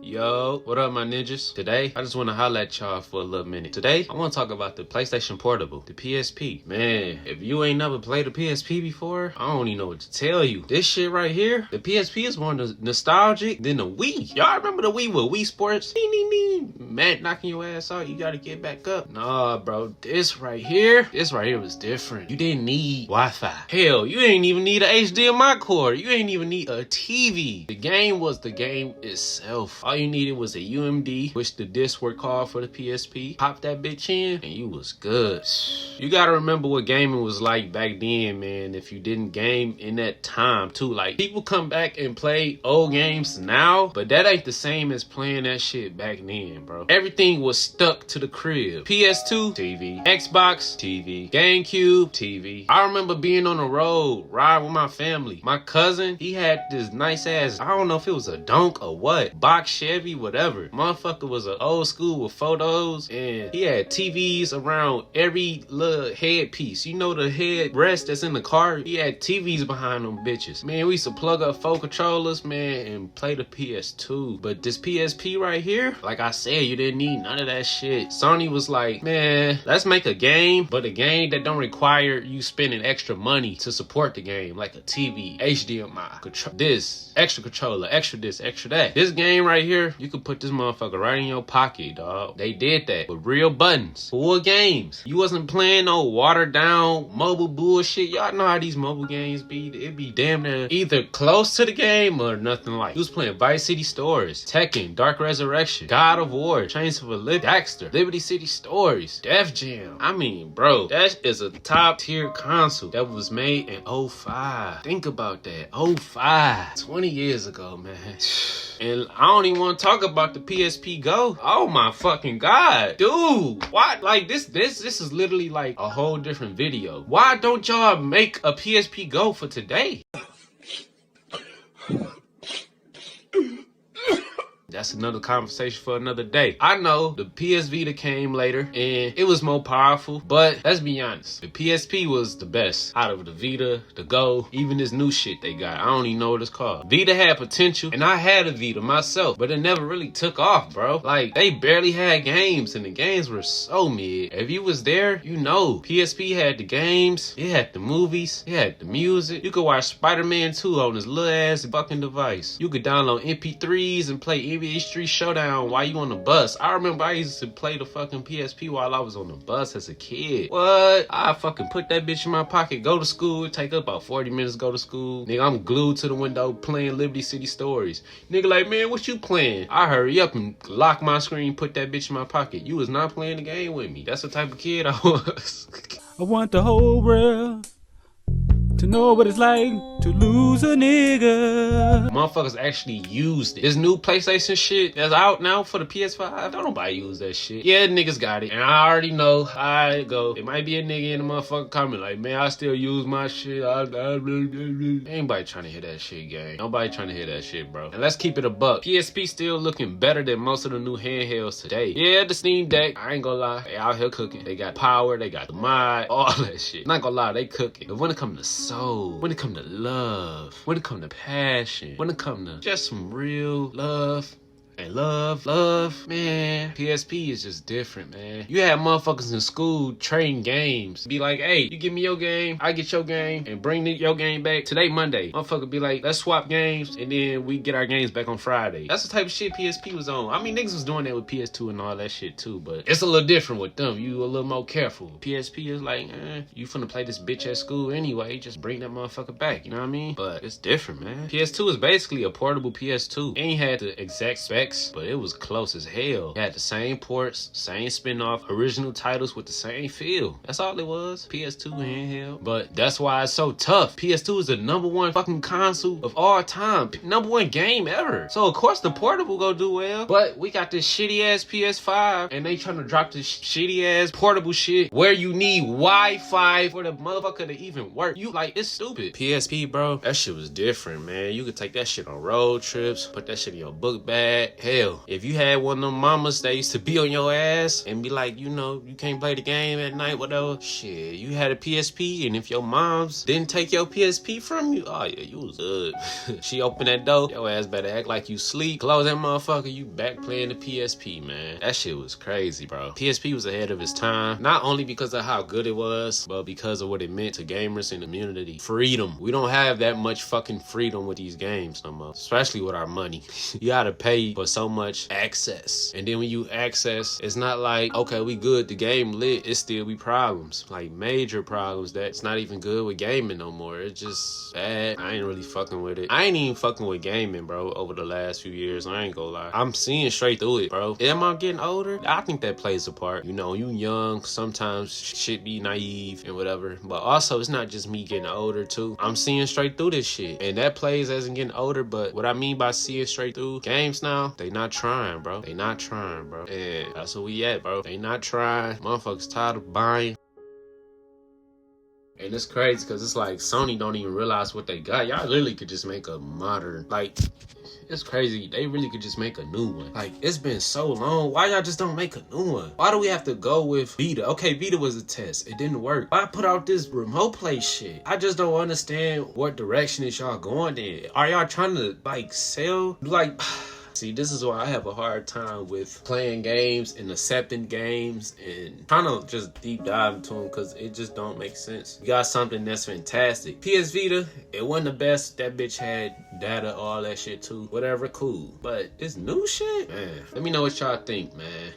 Yo, what up my ninjas? Today, I just want to holler at y'all for a little minute. Today, I want to talk about the PlayStation Portable, the PSP. Man, if you ain't never played a PSP before, I don't even know what to tell you. This shit right here, the PSP is more nostalgic than the Wii. Y'all remember the Wii with Wii Sports? Matt knocking your ass out, you gotta get back up. Nah, bro, this right here was different. You didn't need Wi-Fi. Hell, you didn't even need an HDMI cord. You didn't even need a TV. The game was the game itself. All you needed was a UMD, which the discs were called for the PSP. Pop that bitch in, and you was good. You gotta remember what gaming was like back then, man, if you didn't game in that time, too. Like, people come back and play old games now, but that ain't the same as playing that shit back then, bro. Everything was stuck to the crib. PS2, TV. Xbox, TV. GameCube, TV. I remember being on the road, riding with my family. My cousin, he had this nice ass, I don't know if it was a Donk or what, box Chevy, whatever. Motherfucker was an old school with photos, and he had TVs around every little headpiece. You know the headrest that's in the car? He had TVs behind them bitches. Man, we used to plug up 4 controllers, man, and play the PS2. But this PSP right here, like I said, you didn't need none of that shit. Sony was like, man, let's make a game, but a game that don't require you spending extra money to support the game, like a TV, HDMI, this, extra controller, extra this, extra that. This game right here, you could put this motherfucker right in your pocket, dog. They did that with real buttons. Full games. You wasn't playing no watered down mobile bullshit. Y'all know how these mobile games be. It be damn near either close to the game or nothing like. You was playing Vice City Stories, Tekken, Dark Resurrection, God of War, Chains of a Daxter, Liberty City Stories, Def Jam. I mean, bro, that is a top tier console that was made in 05. Think about that. 05. 20 years ago, man. And I don't even want to talk about the PSP Go. Oh my fucking god, dude! Why? Like this is literally like a whole different video. Why don't y'all make a PSP Go for today? That's another conversation for another day. I know the PS Vita came later and it was more powerful, but let's be honest, the PSP was the best out of the Vita, the Go, even this new shit they got. I don't even know what it's called. Vita had potential, and I had a Vita myself, but it never really took off, bro. Like, they barely had games, and the games were so mid. If you was there, you know. PSP had the games, it had the movies, it had the music. You could watch Spider-Man 2 on this little ass fucking device. You could download MP3s and play NBA Street Showdown while you on the bus. I remember I used to play the fucking PSP while I was on the bus as a kid. What? I fucking put that bitch in my pocket, go to school. It take up about 40 minutes to go to school. Nigga, I'm glued to the window playing Liberty City Stories. Nigga like, man, what you playing? I hurry up and lock my screen, put that bitch in my pocket. You was not playing the game with me. That's the type of kid I was. I want the whole world to know what it's like to lose a nigga. Motherfuckers actually used it. This new PlayStation shit that's out now for the PS5, don't nobody use that shit. Yeah, niggas got it. And I already know how it go. It might be a nigga in the motherfucker comment like, man, I still use my shit. Ain't nobody trying to hear that shit, gang. Nobody trying to hear that shit, bro. And let's keep it a buck. PSP still looking better than most of the new handhelds today. Yeah, the Steam Deck, I ain't gonna lie, they out here cooking. They got power, they got the mod, all that shit. Not gonna lie, they cooking. But when it comes to soul, when it come to love, when it come to passion, when it come to just some real love and love, man, PSP is just different, man. You have motherfuckers in school trading games. Be like, hey, you give me your game, I get your game, and bring your game back. Today, Monday. Motherfucker be like, let's swap games, and then we get our games back on Friday. That's the type of shit PSP was on. I mean, niggas was doing that with PS2 and all that shit too, but it's a little different with them. You a little more careful. PSP is like, you finna play this bitch at school anyway, just bring that motherfucker back, you know what I mean? But it's different, man. PS2 is basically a portable PS2. It ain't had the exact specs, but it was close as hell. It had the same ports, same spin-off, original titles with the same feel. That's all it was. PS2 handheld. But that's why it's so tough. PS2 is the #1 fucking console of all time. #1 game ever. So of course the portable go do well. But we got this shitty ass PS5 and they trying to drop this shitty ass portable shit where you need Wi-Fi for the motherfucker to even work. You like, it's stupid. PSP, bro, that shit was different, man. You could take that shit on road trips, put that shit in your book bag. Hell, If you had one of them mamas that used to be on your ass and be like, you know, you can't play the game at night, whatever, shit, you had a PSP, and if your moms didn't take your PSP from you, oh yeah, you was good. She opened that door, your ass better act like you sleep, close that motherfucker, you back playing the PSP, man. That shit was crazy, bro. PSP was ahead of its time, not only because of how good it was, but because of what it meant to gamers and the community. Freedom. We don't have that much fucking freedom with these games no more, especially with our money. You gotta pay for so much access, and then when you access, it's not like, okay, we good, the game lit, it still be problems, like major problems that's not even good with gaming no more. It's just bad. I ain't really fucking with it. I ain't even fucking with gaming, bro, over the last few years. I ain't gonna lie. I'm seeing straight through it, bro. Am I getting older? I think that plays a part. You know, you young, sometimes shit be naive and whatever, but also it's not just me getting older too. I'm seeing straight through this shit, and that plays as in getting older. But what I mean by seeing straight through games now, they not trying, bro. They not trying, bro. And that's where we at, bro. They not trying. Motherfuckers tired of buying. And it's crazy because it's like Sony don't even realize what they got. Y'all literally could just make a modern, like, it's crazy. They really could just make a new one. Like, it's been so long. Why y'all just don't make a new one? Why do we have to go with Vita? Okay, Vita was a test. It didn't work. Why put out this remote play shit? I just don't understand what direction is y'all going in. Are y'all trying to, like, sell? Like... See, this is why I have a hard time with playing games and accepting games and trying to just deep dive into them because it just don't make sense. You got something that's fantastic. PS Vita, it wasn't the best. That bitch had data, all that shit too. Whatever, cool. But this new shit, man, let me know what y'all think, man.